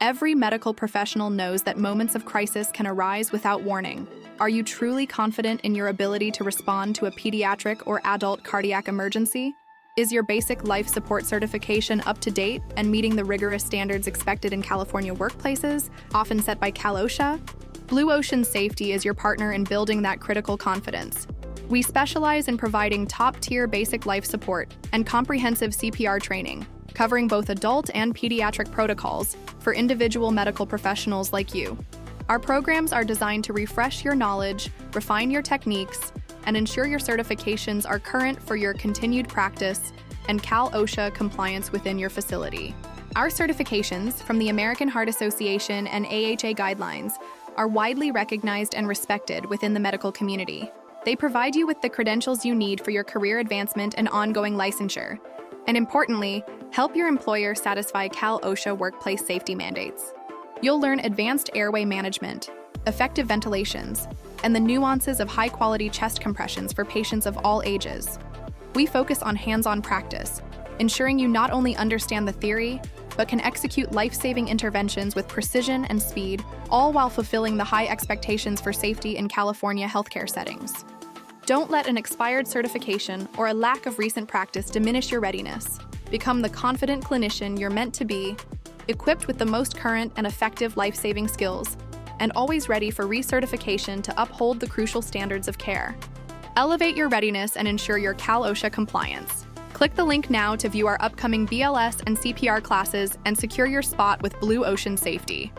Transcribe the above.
Every medical professional knows that moments of crisis can arise without warning. Are you truly confident in your ability to respond to a pediatric or adult cardiac emergency? Is your basic life support certification up to date and meeting the rigorous standards expected in California workplaces, often set by Cal OSHA? Blue Ocean Safety is your partner in building that critical confidence. We specialize in providing top-tier basic life support and comprehensive CPR training, covering both adult and pediatric protocols for individual medical professionals like you. Our programs are designed to refresh your knowledge, refine your techniques, and ensure your certifications are current for your continued practice and Cal OSHA compliance within your facility. Our certifications from the American Heart Association and AHA guidelines are widely recognized and respected within the medical community. They provide you with the credentials you need for your career advancement and ongoing licensure, and importantly, help your employer satisfy Cal OSHA workplace safety mandates. You'll learn advanced airway management, effective ventilations, and the nuances of high-quality chest compressions for patients of all ages. We focus on hands-on practice, ensuring you not only understand the theory, but can execute life-saving interventions with precision and speed, all while fulfilling the high expectations for safety in California healthcare settings. Don't let an expired certification or a lack of recent practice diminish your readiness. Become the confident clinician you're meant to be, equipped with the most current and effective life-saving skills, and always ready for recertification to uphold the crucial standards of care. Elevate your readiness and ensure your Cal OSHA compliance. Click the link now to view our upcoming BLS and CPR classes and secure your spot with Blue Ocean Safety.